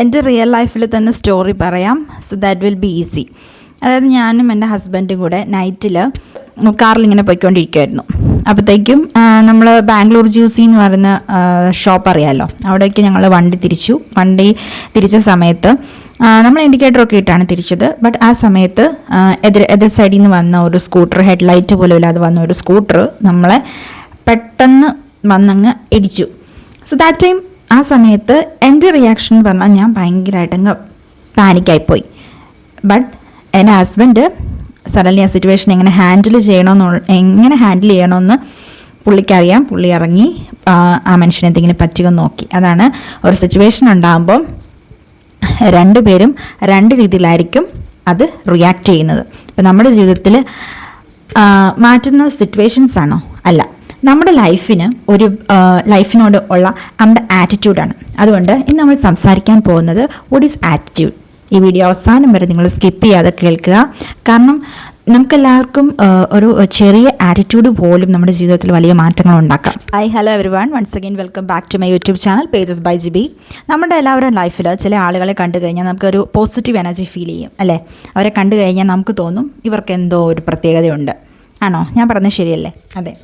എൻ്റെ റിയൽ ലൈഫിൽ തന്നെ സ്റ്റോറി പറയാം. So that will be easy. അതായത് ഞാനും എൻ്റെ ഹസ്ബൻഡും കൂടെ നൈറ്റിൽ കാറിലിങ്ങനെ പോയിക്കൊണ്ടിരിക്കുമായിരുന്നു. അപ്പോഴത്തേക്കും നമ്മൾ ബാംഗ്ലൂർ ജ്യൂസി എന്ന് പറയുന്ന ഷോപ്പ് അറിയാമല്ലോ, അവിടേക്ക് ഞങ്ങൾ വണ്ടി തിരിച്ച സമയത്ത് നമ്മൾ ഇൻഡിക്കേറ്ററൊക്കെ ഇട്ടാണ് തിരിച്ചത്. ബട്ട് ആ സമയത്ത് എതിർ സൈഡിൽ നിന്ന് വന്ന ഒരു സ്കൂട്ടർ, ഹെഡ്ലൈറ്റ് പോലും ഇല്ലാതെ വന്ന ഒരു സ്കൂട്ടർ നമ്മളെ പെട്ടെന്ന് വന്നങ്ങ് ഇടിച്ചു. സോ ദാറ്റ് ടൈം ആ സമയത്ത് എൻ്റെ റിയാക്ഷൻ പറഞ്ഞാൽ ഞാൻ ഭയങ്കരമായിട്ടങ്ങ് പാനിക്കായിപ്പോയി. ബട്ട് എൻ്റെ ഹസ്ബൻഡ് സഡൻലി ആ സിറ്റുവേഷൻ എങ്ങനെ ഹാൻഡിൽ ചെയ്യണമെന്ന് പുള്ളിക്കറിയാം. പുള്ളി ഇറങ്ങി ആ മനുഷ്യനെ എന്തെങ്കിലും പറ്റുക നോക്കി. അതാണ് ഒരു സിറ്റുവേഷൻ ഉണ്ടാകുമ്പം രണ്ടുപേരും രണ്ട് രീതിയിലായിരിക്കും അത് റിയാക്ട് ചെയ്യുന്നത്. ഇപ്പം നമ്മുടെ ജീവിതത്തിൽ മാറ്റുന്ന സിറ്റുവേഷൻസ് ആണോ? അല്ല, നമ്മുടെ ലൈഫിനോട് ഉള്ള നമ്മുടെ ആറ്റിറ്റ്യൂഡാണ്. അതുകൊണ്ട് ഇന്ന് നമ്മൾ സംസാരിക്കാൻ പോകുന്നത് വാട്ട് ഈസ് ആറ്റിറ്റ്യൂഡ്. ഈ വീഡിയോ അവസാനം വരെ നിങ്ങൾ സ്കിപ്പ് ചെയ്യാതെ കേൾക്കുക. കാരണം നമുക്കെല്ലാവർക്കും ഒരു ചെറിയ ആറ്റിറ്റ്യൂഡ് പോലും നമ്മുടെ ജീവിതത്തിൽ വലിയ മാറ്റങ്ങൾ ഉണ്ടാക്കാം. Hello everyone, once again welcome back to my YouTube channel pages by GB. നമ്മുടെ എല്ലാവരുടെ ലൈഫിൽ ചില ആളുകളെ കണ്ടു കഴിഞ്ഞാൽ നമുക്കൊരു പോസിറ്റീവ് എനർജി ഫീൽ ചെയ്യും അല്ലേ? അവരെ കണ്ടു കഴിഞ്ഞാൽ നമുക്ക് തോന്നും ഇവർക്ക് എന്തോ ഒരു പ്രത്യേകതയുണ്ട്. ആണോ? ഞാൻ പറഞ്ഞത് ശരിയല്ലേ? അതെ.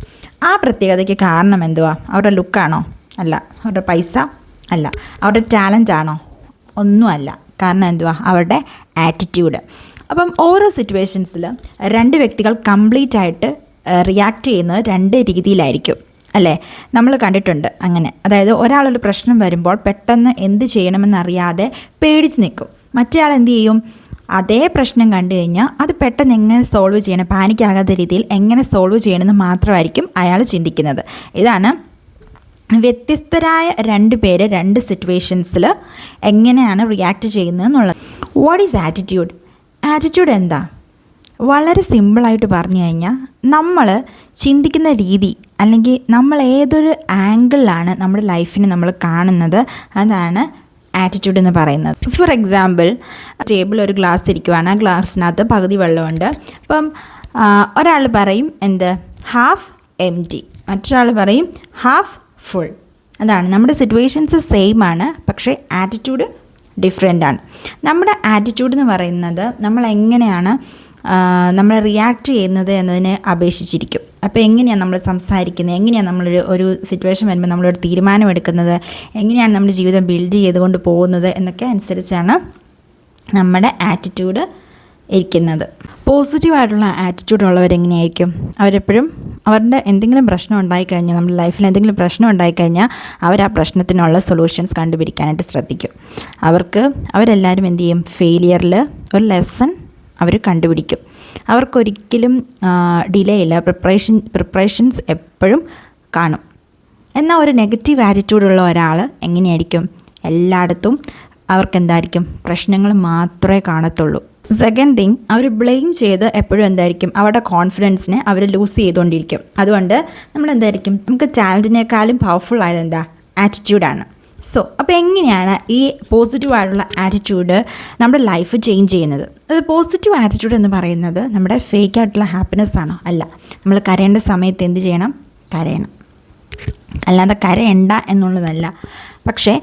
ആ പ്രത്യേകതയ്ക്ക് കാരണം എന്തുവാ? അവരുടെ ലുക്കാണോ? അല്ല. അവരുടെ പൈസ? അല്ല. അവരുടെ ടാലൻ്റ് ആണോ? ഒന്നുമല്ല. കാരണം എന്തുവാ? അവരുടെ ആറ്റിറ്റ്യൂഡ്. അപ്പം ഓരോ സിറ്റുവേഷൻസിൽ രണ്ട് വ്യക്തികൾ കംപ്ലീറ്റ് ആയിട്ട് റിയാക്ട് ചെയ്യുന്നത് രണ്ട് രീതിയിലായിരിക്കും അല്ലേ? നമ്മൾ കണ്ടിട്ടുണ്ട് അങ്ങനെ. അതായത് ഒരാളൊരു പ്രശ്നം വരുമ്പോൾ പെട്ടെന്ന് എന്ത് ചെയ്യണമെന്നറിയാതെ പേടിച്ച് നിൽക്കും. മറ്റേ ആൾ എന്ത് ചെയ്യും? അതേ പ്രശ്നം കണ്ടു കഴിഞ്ഞാൽ അത് പെട്ടെന്ന് എങ്ങനെ സോൾവ് ചെയ്യണം, പാനിക്കാകാത്ത രീതിയിൽ എങ്ങനെ സോൾവ് ചെയ്യണമെന്ന് മാത്രമായിരിക്കും അയാൾ ചിന്തിക്കുന്നത്. ഇതാണ് വ്യത്യസ്തരായ രണ്ട് പേര് രണ്ട് സിറ്റുവേഷൻസിൽ എങ്ങനെയാണ് റിയാക്ട് ചെയ്യുന്നത് എന്നുള്ളത്. What is attitude? ആറ്റിറ്റ്യൂഡ് എന്താ? വളരെ സിമ്പിളായിട്ട് പറഞ്ഞു കഴിഞ്ഞാൽ നമ്മൾ ചിന്തിക്കുന്ന രീതി, അല്ലെങ്കിൽ നമ്മൾ ഏതൊരു ആംഗിളിലാണ് നമ്മുടെ ലൈഫിനെ നമ്മൾ കാണുന്നത്, അതാണ് ആറ്റിറ്റ്യൂഡ് എന്ന് പറയുന്നത്. ഫോർ എക്സാമ്പിൾ, ടേബിൾ ഒരു ഗ്ലാസ് ഇരിക്കുവാണ്. ആ ഗ്ലാസ്സിനകത്ത് പകുതി വെള്ളമുണ്ട്. അപ്പം ഒരാൾ പറയും എന്ത്? Half M T. മറ്റൊരാൾ പറയും ഹാഫ് ഫുൾ. അതാണ് നമ്മുടെ സിറ്റുവേഷൻസ് സെയിം ആണ്, പക്ഷേ ആറ്റിറ്റ്യൂഡ് ഡിഫറെൻ്റ് ആണ്. നമ്മുടെ ആറ്റിറ്റ്യൂഡ് എന്ന് പറയുന്നത് നമ്മൾ എങ്ങനെയാണ് നമ്മൾ റിയാക്ട് ചെയ്യുന്നത് എന്നതിനെ അപേക്ഷിച്ചിരിക്കും. അപ്പോൾ എങ്ങനെയാണ് നമ്മൾ സംസാരിക്കുന്നത്, എങ്ങനെയാണ് ഒരു സിറ്റുവേഷൻ വരുമ്പോൾ നമ്മളൊരു തീരുമാനം എടുക്കുന്നത്, എങ്ങനെയാണ് നമ്മുടെ ജീവിതം ബിൽഡ് ചെയ്തുകൊണ്ട് പോകുന്നത് എന്നൊക്കെ അനുസരിച്ചാണ് നമ്മുടെ ആറ്റിറ്റ്യൂഡ് ഇരിക്കുന്നത്. പോസിറ്റീവായിട്ടുള്ള ആറ്റിറ്റ്യൂഡ് ഉള്ളവരെങ്ങനെയായിരിക്കും? അവരെപ്പോഴും അവരുടെ എന്തെങ്കിലും പ്രശ്നം ഉണ്ടായിക്കഴിഞ്ഞാൽ, നമ്മുടെ ലൈഫിൽ എന്തെങ്കിലും പ്രശ്നം ഉണ്ടായിക്കഴിഞ്ഞാൽ അവർ ആ പ്രശ്നത്തിനുള്ള സൊല്യൂഷൻസ് കണ്ടുപിടിക്കാനായിട്ട് ശ്രദ്ധിക്കും. അവരെല്ലാവരും എന്ത് ചെയ്യും? ഫെയിലിയറിൽ ഒരു ലെസൺ അവർ കണ്ടുപിടിക്കും. അവർക്കൊരിക്കലും ഡിലേ ഇല്ല. പ്രിപ്പറേഷൻസ് എപ്പോഴും കാണും. എന്നാൽ ഒരു നെഗറ്റീവ് ആറ്റിറ്റ്യൂഡുള്ള ഒരാൾ എങ്ങനെയായിരിക്കും? എല്ലായിടത്തും അവർക്ക് എന്തായിരിക്കും? പ്രശ്നങ്ങൾ മാത്രമേ കാണത്തുള്ളൂ. സെക്കൻഡ് തിങ്, അവർ ബ്ലെയിം ചെയ്ത് എപ്പോഴും എന്തായിരിക്കും? അവരുടെ കോൺഫിഡൻസിനെ അവർ ലൂസ് ചെയ്തുകൊണ്ടിരിക്കും. അതുകൊണ്ട് നമുക്ക് ടാലൻറ്റിനേക്കാളും പവർഫുൾ ആയത് എന്താ? ആറ്റിറ്റ്യൂഡാണ്. സോ അപ്പോൾ എങ്ങനെയാണ് ഈ പോസിറ്റീവായിട്ടുള്ള ആറ്റിറ്റ്യൂഡ് നമ്മുടെ ലൈഫ് ചേഞ്ച് ചെയ്യുന്നത്? അത് പോസിറ്റീവ് ആറ്റിറ്റ്യൂഡ് എന്ന് പറയുന്നത് നമ്മുടെ ഫേക്ക് ആയിട്ടുള്ള ഹാപ്പിനെസ് ആണോ? അല്ല. നമ്മൾ കരയേണ്ട സമയത്ത് എന്ത് ചെയ്യണം? കരയണം. അല്ലാതെ കരയണ്ട എന്നുള്ളതല്ല. പക്ഷേ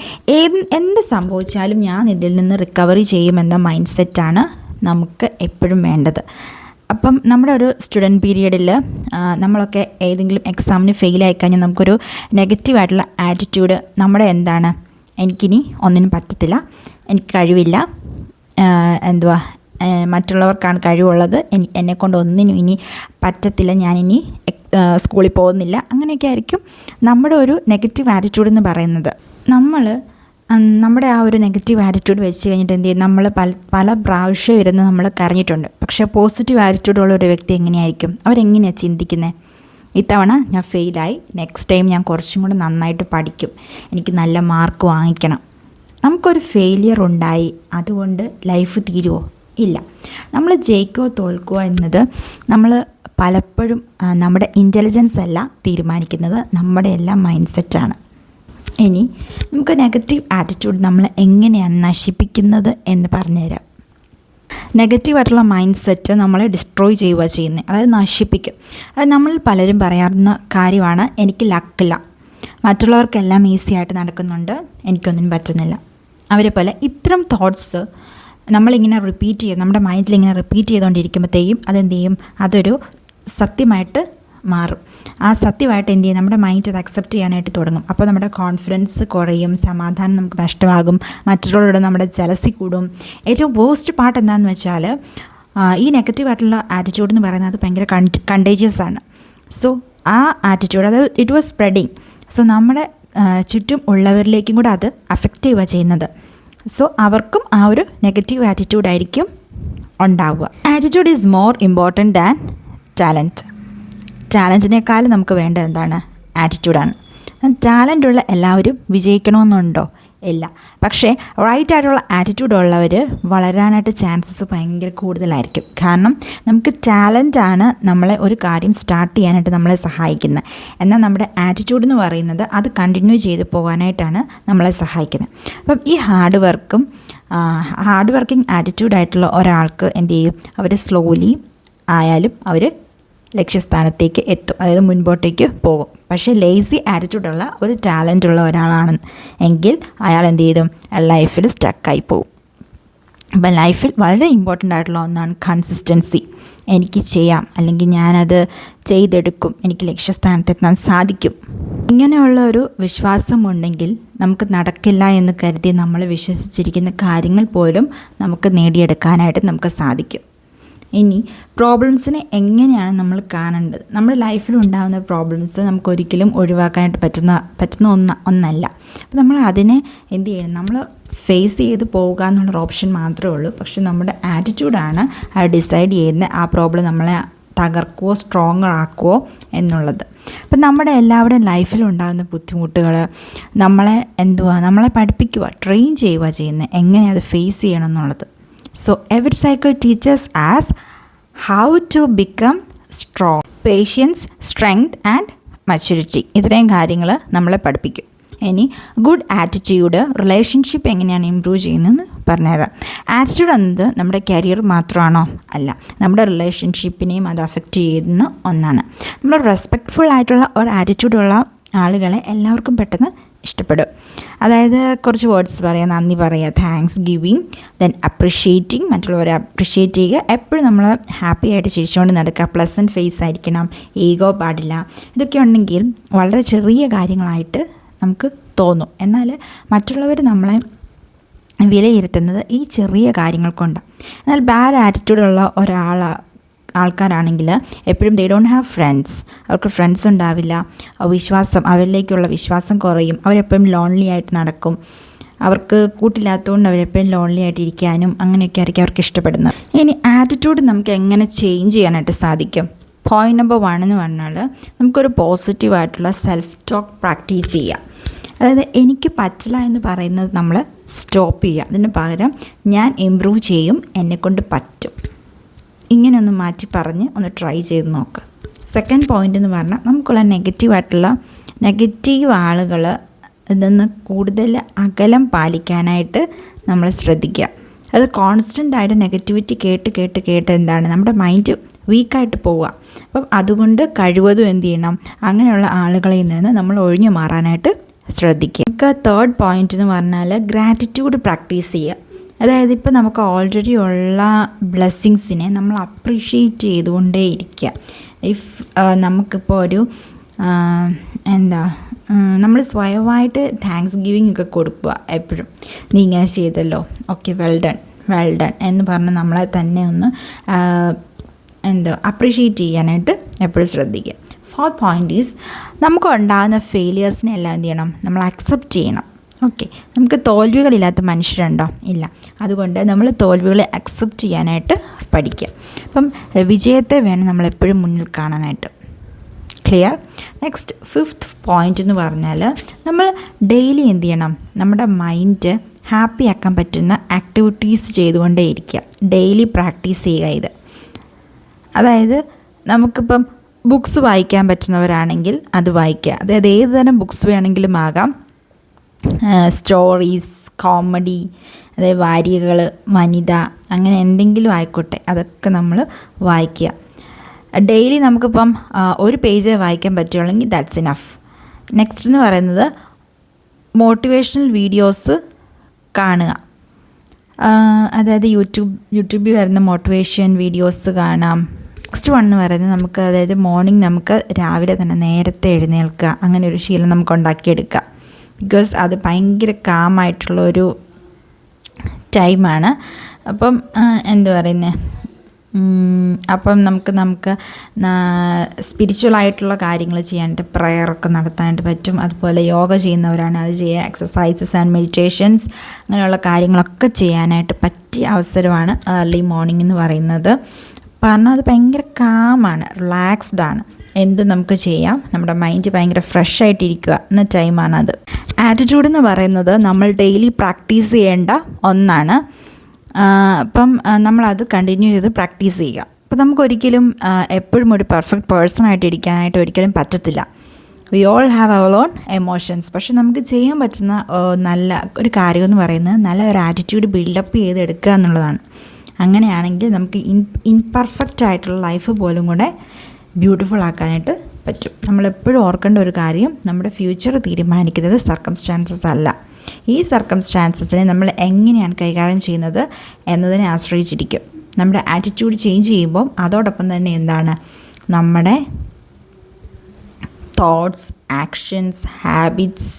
എന്ത് സംഭവിച്ചാലും ഞാൻ ഇതിൽ നിന്ന് റിക്കവറി ചെയ്യുമെന്ന മൈൻഡ് സെറ്റാണ് നമുക്ക് എപ്പോഴും വേണ്ടത്. അപ്പം നമ്മുടെ ഒരു സ്റ്റുഡൻറ്റ് പീരീഡിൽ നമ്മളൊക്കെ ഏതെങ്കിലും എക്സാമിന് ഫെയിലായി കഴിഞ്ഞാൽ നമുക്കൊരു നെഗറ്റീവായിട്ടുള്ള ആറ്റിറ്റ്യൂഡ് നമ്മുടെ എന്താണ്? എനിക്കിനി ഒന്നിനും പറ്റത്തില്ല, എനിക്ക് കഴിവില്ല, മറ്റുള്ളവർക്കാണ് കഴിവുള്ളത്, എന്നെക്കൊണ്ട് ഒന്നിനും ഇനി പറ്റത്തില്ല, ഞാനിനി സ്കൂളിൽ പോകുന്നില്ല. അങ്ങനെയൊക്കെ ആയിരിക്കും നമ്മുടെ ഒരു നെഗറ്റീവ് ആറ്റിറ്റ്യൂഡ് എന്ന് പറയുന്നത്. നമ്മുടെ ആ ഒരു നെഗറ്റീവ് ആറ്റിറ്റ്യൂഡ് വെച്ച് കഴിഞ്ഞിട്ട് എന്ത് ചെയ്യും? നമ്മൾ പല പ്രാവശ്യം ഇരുന്ന് നമ്മൾ കരഞ്ഞിട്ടുണ്ട്. പക്ഷേ പോസിറ്റീവ് ആറ്റിറ്റ്യൂഡുള്ള ഒരു വ്യക്തി എങ്ങനെയായിരിക്കും? അവരെങ്ങനെയാണ് ചിന്തിക്കുന്നത്? ഇത്തവണ ഞാൻ ഫെയിലായി, നെക്സ്റ്റ് ടൈം ഞാൻ കുറച്ചും കൂടെ നന്നായിട്ട് പഠിക്കും, എനിക്ക് നല്ല മാർക്ക് വാങ്ങിക്കണം. നമുക്കൊരു ഫെയിലിയർ ഉണ്ടായി അതുകൊണ്ട് ലൈഫ് തീരുമോ? ഇല്ല. നമ്മൾ ജയിക്കുകയോ തോൽക്കുകയോ എന്നത് നമ്മൾ പലപ്പോഴും നമ്മുടെ ഇൻ്റലിജൻസ് അല്ല തീരുമാനിക്കുന്നത്, നമ്മുടെ എല്ലാം മൈൻഡ് സെറ്റാണ്. ഇനി നമുക്ക് നെഗറ്റീവ് ആറ്റിറ്റ്യൂഡ് നമ്മൾ എങ്ങനെയാണ് നശിപ്പിക്കുന്നത് എന്ന് പറഞ്ഞുതരാം. നെഗറ്റീവായിട്ടുള്ള മൈൻഡ് സെറ്റ് നമ്മളെ ഡിസ്ട്രോയ് ചെയ്യുക ചെയ്യുന്നത്, അതായത് നശിപ്പിക്കും. അത് നമ്മൾ പലരും പറയാറുന്ന കാര്യമാണ്, എനിക്ക് ലക്കില്ല, മറ്റുള്ളവർക്കെല്ലാം ഈസി ആയിട്ട് നടക്കുന്നുണ്ട്, എനിക്കൊന്നിനും പറ്റുന്നില്ല. അവരെ പോലെ ഇത്തരം തോട്ട്സ് നമ്മളിങ്ങനെ റിപ്പീറ്റ് ചെയ്ത് നമ്മുടെ മൈൻഡിൽ ഇങ്ങനെ റിപ്പീറ്റ് ചെയ്തുകൊണ്ടിരിക്കുമ്പോഴത്തേക്കും അതെന്ത് ചെയ്യും, അതൊരു സത്യമായിട്ട് മാറും. ആ സത്യമായിട്ട് എന്ത് ചെയ്യും, നമ്മുടെ മൈൻഡ് അത് അക്സെപ്റ്റ് ചെയ്യാനായിട്ട് തുടങ്ങും. അപ്പോൾ നമ്മുടെ കോൺഫിഡൻസ് കുറയും, സമാധാനം നമുക്ക് നഷ്ടമാകും, മറ്റുള്ളവരോട് നമ്മുടെ ജലസി കൂടും. ഏറ്റവും വേസ്റ്റ് പാർട്ട് എന്താണെന്ന് വെച്ചാൽ ഈ നെഗറ്റീവായിട്ടുള്ള ആറ്റിറ്റ്യൂഡ് എന്ന് പറയുന്നത് ഭയങ്കര കണ്ടേജിയസ് ആണ്. സോ ആ ആറ്റിറ്റ്യൂഡ് അത് ഇറ്റ് വാസ് സ്പ്രെഡിങ്. സോ നമ്മുടെ ചുറ്റും ഉള്ളവരിലേക്കും കൂടെ അത് അഫക്റ്റ് ചെയ്യുക ചെയ്യുന്നത്. സോ അവർക്കും ആ ഒരു നെഗറ്റീവ് ആറ്റിറ്റ്യൂഡായിരിക്കും ഉണ്ടാവുക. Attitude is more important than talent. ടാലൻറ്റിനേക്കാളും നമുക്ക് വേണ്ടത് എന്താണ്, ആറ്റിറ്റ്യൂഡാണ്. ടാലൻ്റുള്ള എല്ലാവരും വിജയിക്കണമെന്നുണ്ടോ? ഇല്ല. പക്ഷേ റൈറ്റ് ആയിട്ടുള്ള ആറ്റിറ്റ്യൂഡ് ഉള്ളവർ വളരാനായിട്ട് ചാൻസസ് ഭയങ്കര കൂടുതലായിരിക്കും. കാരണം നമുക്ക് ടാലൻ്റാണ് നമ്മളെ ഒരു കാര്യം സ്റ്റാർട്ട് ചെയ്യാനായിട്ട് നമ്മളെ സഹായിക്കുന്നത്. എന്നാൽ നമ്മുടെ ആറ്റിറ്റ്യൂഡ് എന്ന് പറയുന്നത് അത് കണ്ടിന്യൂ ചെയ്ത് പോകാനായിട്ടാണ് നമ്മളെ സഹായിക്കുന്നത്. അപ്പം ഈ ഹാർഡ് വർക്കിംഗ് ആറ്റിറ്റ്യൂഡായിട്ടുള്ള ഒരാൾക്ക് എന്ത് ചെയ്യും, അവർ സ്ലോലി ആയാലും അവർ ലക്ഷ്യസ്ഥാനത്തേക്ക് എത്തും, അതായത് മുൻപോട്ടേക്ക് പോകും. പക്ഷേ ലേസി ആറ്റിറ്റ്യൂഡുള്ള ഒരു ടാലൻ്റുള്ള ഒരാളാണ് എങ്കിൽ അയാൾ എന്ത് ചെയ്തും ലൈഫിൽ സ്റ്റക്കായി പോകും. അപ്പം ലൈഫിൽ വളരെ ഇമ്പോർട്ടൻ്റ് ആയിട്ടുള്ള ഒന്നാണ് കൺസിസ്റ്റൻസി. എനിക്ക് ചെയ്യാം, അല്ലെങ്കിൽ ഞാനത് ചെയ്തെടുക്കും, എനിക്ക് ലക്ഷ്യസ്ഥാനത്തെത്താൻ സാധിക്കും, ഇങ്ങനെയുള്ള ഒരു വിശ്വാസമുണ്ടെങ്കിൽ നമുക്ക് നടക്കില്ല എന്ന് കരുതി നമ്മൾ വിശ്വസിച്ചിരിക്കുന്ന കാര്യങ്ങൾ പോലും നമുക്ക് നേടിയെടുക്കാനായിട്ട് നമുക്ക് സാധിക്കും. ഇനി പ്രോബ്ലംസിനെ എങ്ങനെയാണ് നമ്മൾ കാണേണ്ടത്? നമ്മുടെ ലൈഫിൽ ഉണ്ടാകുന്ന പ്രോബ്ലംസ് നമുക്കൊരിക്കലും ഒഴിവാക്കാനായിട്ട് പറ്റുന്ന ഒന്നല്ല. അപ്പോൾ നമ്മൾ അതിനെ എന്ത് ചെയ്യണം, നമ്മൾ ഫേസ് ചെയ്ത് പോകുക എന്നുള്ളൊരു ഓപ്ഷൻ മാത്രമേ ഉള്ളൂ. പക്ഷെ നമ്മുടെ ആറ്റിറ്റ്യൂഡാണ് അത് ഡിസൈഡ് ചെയ്യുന്നത് ആ പ്രോബ്ലം നമ്മളെ തകർക്കുകയോ സ്ട്രോങ്ങർ ആക്കുകയോ എന്നുള്ളത്. അപ്പം നമ്മുടെ എല്ലാവരുടെയും ലൈഫിലുണ്ടാകുന്ന ബുദ്ധിമുട്ടുകൾ നമ്മളെ പഠിപ്പിക്കുക, ട്രെയിൻ ചെയ്യുക ചെയ്യുന്നത് എങ്ങനെ അത് ഫേസ് ചെയ്യണം എന്നുള്ളത്. So every cycle teaches us how to become strong, patience, strength and maturity. ഇത്രയും കാര്യങ്ങൾ നമ്മളെ പഠിപ്പിക്കും. ഇനി ഗുഡ് ആറ്റിറ്റ്യൂഡ് റിലേഷൻഷിപ്പ് എങ്ങനെയാണ് ഇമ്പ്രൂവ് ചെയ്യുന്നതെന്ന് പറഞ്ഞുതരാം. ആറ്റിറ്റ്യൂഡ് എന്നത് നമ്മുടെ കരിയർ മാത്രമാണോ? അല്ല, നമ്മുടെ റിലേഷൻഷിപ്പിനെയും അത് അഫക്റ്റ് ചെയ്യുന്ന ഒന്നാണ്. നമ്മൾ റെസ്പെക്റ്റ്ഫുൾ ആയിട്ടുള്ള ഒരു ആറ്റിറ്റ്യൂഡുള്ള ആളുകളെ എല്ലാവർക്കും പെട്ടെന്ന് ഇഷ്ടപ്പെടും. അതായത് കുറച്ച് വേർഡ്സ് പറയുക, നന്ദി പറയുക, താങ്ക്സ് ഗിവിങ്, ദെൻ അപ്രിഷ്യേറ്റിംഗ്, മറ്റുള്ളവരെ അപ്രിഷ്യേറ്റ് ചെയ്യുക, എപ്പോഴും നമ്മൾ ഹാപ്പി ആയിട്ട് ചിരിച്ചുകൊണ്ട് നടക്കുക, പ്ലസൻറ്റ് ഫേസ് ആയിരിക്കണം, ഈഗോ പാടില്ല. ഇതൊക്കെ ഉണ്ടെങ്കിൽ വളരെ ചെറിയ കാര്യങ്ങളായിട്ട് നമുക്ക് തോന്നും. എന്നാൽ മറ്റുള്ളവർ നമ്മളെ വിലയിരുത്തുന്നത് ഈ ചെറിയ കാര്യങ്ങൾ കൊണ്ടാണ്. എന്നാൽ ബാഡ് ആറ്റിറ്റ്യൂഡുള്ള ആൾക്കാരാണെങ്കിൽ എപ്പോഴും ദേ ഡോണ്ട് ഹാവ് ഫ്രണ്ട്സ്, അവർക്ക് ഫ്രണ്ട്സ് ഉണ്ടാവില്ല, അവരിലേക്കുള്ള വിശ്വാസം കുറയും, അവരെപ്പോഴും ലോൺലി ആയിട്ട് നടക്കും, അവർക്ക് കൂട്ടില്ലാത്തതുകൊണ്ട് അവരെപ്പോഴും ലോൺലി ആയിട്ട് ഇരിക്കാനും അങ്ങനെയൊക്കെ ആയിരിക്കും അവർക്ക് ഇഷ്ടപ്പെടുന്നത്. ഇനി ആറ്റിറ്റ്യൂഡ് നമുക്ക് എങ്ങനെ ചേഞ്ച് ചെയ്യാനായിട്ട് സാധിക്കും? പോയിൻ്റ് നമ്പർ 1 എന്ന് പറഞ്ഞാൽ നമുക്കൊരു പോസിറ്റീവായിട്ടുള്ള സെൽഫ് ടോക്ക് പ്രാക്ടീസ് ചെയ്യാം. അതായത് എനിക്ക് പറ്റില്ല എന്ന് പറയുന്നത് നമ്മൾ സ്റ്റോപ്പ് ചെയ്യുക. അതിന് പകരം ഞാൻ ഇമ്പ്രൂവ് ചെയ്യും, എന്നെക്കൊണ്ട് പറ്റും, ഇങ്ങനെയൊന്ന് മാറ്റി പറഞ്ഞ് ഒന്ന് ട്രൈ ചെയ്ത് നോക്കുക. സെക്കൻഡ് പോയിൻ്റ് എന്ന് പറഞ്ഞാൽ നമുക്കുള്ള നെഗറ്റീവ് ആളുകൾ ഇതിന്ന് കൂടുതൽ അകലം പാലിക്കാനായിട്ട് നമ്മൾ ശ്രദ്ധിക്കുക. അത് കോൺസ്റ്റൻ്റായിട്ട് നെഗറ്റിവിറ്റി കേട്ട് എന്താണ് നമ്മുടെ മൈൻഡ് വീക്കായിട്ട് പോവുക. അപ്പം അതുകൊണ്ട് കഴിവതും എന്ത് ചെയ്യണം, അങ്ങനെയുള്ള ആളുകളിൽ നിന്ന് നമ്മൾ ഒഴിഞ്ഞു മാറാനായിട്ട് ശ്രദ്ധിക്കുക. നമുക്ക് തേർഡ് പോയിൻ്റ് എന്ന് പറഞ്ഞാൽ ഗ്രാറ്റിറ്റ്യൂഡ് പ്രാക്ടീസ് ചെയ്യുക. അതായത് ഇപ്പോൾ നമുക്ക് ഓൾറെഡി ഉള്ള ബ്ലെസ്സിങ്സിനെ നമ്മൾ അപ്രീഷിയേറ്റ് ചെയ്തുകൊണ്ടേ ഇരിക്കുക. നമുക്കിപ്പോൾ ഒരു നമ്മൾ സ്വയമായിട്ട് താങ്ക്സ് ഗിവിങ് ഒക്കെ കൊടുക്കുക. എപ്പോഴും നീ ഇങ്ങനെ ചെയ്തല്ലോ, ഓക്കെ, വെൽ ഡൺ എന്ന് പറഞ്ഞ് നമ്മളെ തന്നെ ഒന്ന് അപ്രീഷിയേറ്റ് ചെയ്യാനായിട്ട് എപ്പോഴും ശ്രദ്ധിക്കുക. ഫോർത്ത് പോയിൻ്റ് ഈസ് നമുക്ക് ഉണ്ടാകുന്ന ഫെയിലിയേഴ്സിനെ എല്ലാം എന്ത് ചെയ്യണം, നമ്മൾ അക്സെപ്റ്റ് ചെയ്യണം. ഓക്കെ, നമുക്ക് തോൽവികളില്ലാത്ത മനുഷ്യരുണ്ടോ? ഇല്ല. അതുകൊണ്ട് നമ്മൾ തോൽവികളെ അക്സെപ്റ്റ് ചെയ്യാനായിട്ട് പഠിക്കുക. അപ്പം വിജയത്തെ വേണം നമ്മളെപ്പോഴും മുന്നിൽ കാണാനായിട്ട്. ക്ലിയർ? നെക്സ്റ്റ് ഫിഫ്ത്ത് പോയിൻ്റ് എന്ന് പറഞ്ഞാൽ നമ്മൾ ഡെയിലി എന്ത് ചെയ്യണം, നമ്മുടെ മൈൻഡ് ഹാപ്പി ആക്കാൻ പറ്റുന്ന ആക്ടിവിറ്റീസ് ചെയ്തുകൊണ്ടേ ഇരിക്കുക. ഡെയിലി പ്രാക്ടീസ് ചെയ്യുക ഇത്. അതായത് നമുക്കിപ്പം ബുക്സ് വായിക്കാൻ പറ്റുന്നവരാണെങ്കിൽ അത് വായിക്കുക. അതായത് ഏത് തരം ബുക്സ് വേണമെങ്കിലും ആകാം. സ്റ്റോറീസ്, കോമഡി, അതായത് വാരികകൾ, വനിത, അങ്ങനെ എന്തെങ്കിലും ആയിക്കോട്ടെ, അതൊക്കെ നമ്മൾ വായിക്കുക. ഡെയിലി നമുക്കിപ്പം ഒരു പേജ് വായിക്കാൻ പറ്റുകയുള്ളെങ്കിൽ ദാറ്റ്സ് ഇനഫ്. നെക്സ്റ്റ് എന്ന് പറയുന്നത് മോട്ടിവേഷണൽ വീഡിയോസ് കാണുക. അതായത് യൂട്യൂബിൽ വരുന്ന മോട്ടിവേഷൻ വീഡിയോസ് കാണാം. നെക്സ്റ്റ് വൺ എന്ന് പറയുന്നത് നമുക്ക് അതായത് മോർണിംഗ് നമുക്ക് രാവിലെ തന്നെ നേരത്തെ എഴുന്നേൽക്കുക, അങ്ങനെ ഒരു ശീലം നമുക്ക് ഉണ്ടാക്കിയെടുക്കുക. ബിക്കോസ് അത് ഭയങ്കര കാമായിട്ടുള്ളൊരു ടൈമാണ്. അപ്പം എന്താ പറയുന്നത്, അപ്പം നമുക്ക് സ്പിരിച്വലായിട്ടുള്ള കാര്യങ്ങൾ ചെയ്യാനായിട്ട് പ്രയറൊക്കെ നടത്താനായിട്ട് പറ്റും. അതുപോലെ യോഗ ചെയ്യുന്നവരാണ് അത് ചെയ്യുക, എക്സസൈസസ് ആൻഡ് മെഡിറ്റേഷൻസ് അങ്ങനെയുള്ള കാര്യങ്ങളൊക്കെ ചെയ്യാനായിട്ട് പറ്റിയ അവസരമാണ് ഏർലി മോർണിംഗ് എന്ന് പറയുന്നത്. കാരണം അത് ഭയങ്കര കാമാണ്, റിലാക്സ്ഡ് ആണ്, എന്ത് നമുക്ക് ചെയ്യാം, നമ്മുടെ മൈൻഡ് ഭയങ്കര ഫ്രഷ് ആയിട്ടിരിക്കുക എന്ന ടൈമാണത്. ആറ്റിറ്റ്യൂഡ് എന്ന് പറയുന്നത് നമ്മൾ ഡെയിലി പ്രാക്ടീസ് ചെയ്യേണ്ട ഒന്നാണ്. അപ്പം നമ്മളത് കണ്ടിന്യൂ ചെയ്ത് പ്രാക്ടീസ് ചെയ്യുക. അപ്പോൾ നമുക്കൊരിക്കലും എപ്പോഴും ഒരു പെർഫെക്റ്റ് പേഴ്സണായിട്ട് ഇരിക്കാനായിട്ട് ഒരിക്കലും പറ്റത്തില്ല. We all have our own emotions. പക്ഷെ നമുക്ക് ചെയ്യാൻ പറ്റുന്ന നല്ല ഒരു കാര്യം എന്ന് പറയുന്നത് നല്ല ഒരു ആറ്റിറ്റ്യൂഡ് ബിൽഡപ്പ് ചെയ്തെടുക്കുക എന്നുള്ളതാണ്. അങ്ങനെയാണെങ്കിൽ നമുക്ക് ഇൻപെർഫെക്റ്റ് ആയിട്ടുള്ള ലൈഫ് പോലും കൂടെ ബ്യൂട്ടിഫുൾ ആക്കാനായിട്ട് പറ്റും. നമ്മളെപ്പോഴും ഓർക്കേണ്ട ഒരു കാര്യം, നമ്മുടെ ഫ്യൂച്ചർ തീരുമാനിക്കുന്നത് സർക്കംസ്റ്റാൻസസ് അല്ല. ഈ സർക്കംസ്റ്റാൻസസിനെ നമ്മൾ എങ്ങനെയാണ് കൈകാര്യം ചെയ്യുന്നത് എന്നതിനെ ആശ്രയിച്ചിരിക്കും. നമ്മുടെ ആറ്റിറ്റ്യൂഡ് ചേഞ്ച് ചെയ്യുമ്പോൾ അതോടൊപ്പം തന്നെ എന്താണ്, നമ്മുടെ തോട്ട്സ്, ആക്ഷൻസ്, ഹാബിറ്റ്സ്,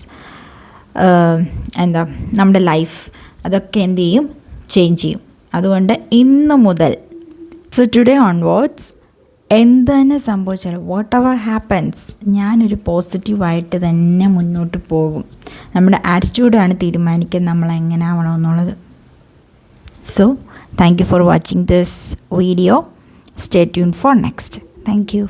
നമ്മുടെ ലൈഫ് അതൊക്കെ എന്ത് ചെയ്യും, ചേഞ്ച് ചെയ്യും. അതുകൊണ്ട് ഇന്ന് മുതൽ ടുഡേ ഓൺവേർഡ്സ് എന്ത് തന്നെ സംഭവിച്ചാലും വാട്ട് എവർ ഹാപ്പൻസ് ഞാനൊരു പോസിറ്റീവായിട്ട് തന്നെ മുന്നോട്ട് പോകും. നമ്മുടെ ആറ്റിറ്റ്യൂഡാണ് തീരുമാനിക്കുന്നത് നമ്മൾ എങ്ങനെ ആവണമെന്നുള്ളത്. So thank you for watching this video. Stay tune for next. Thank U.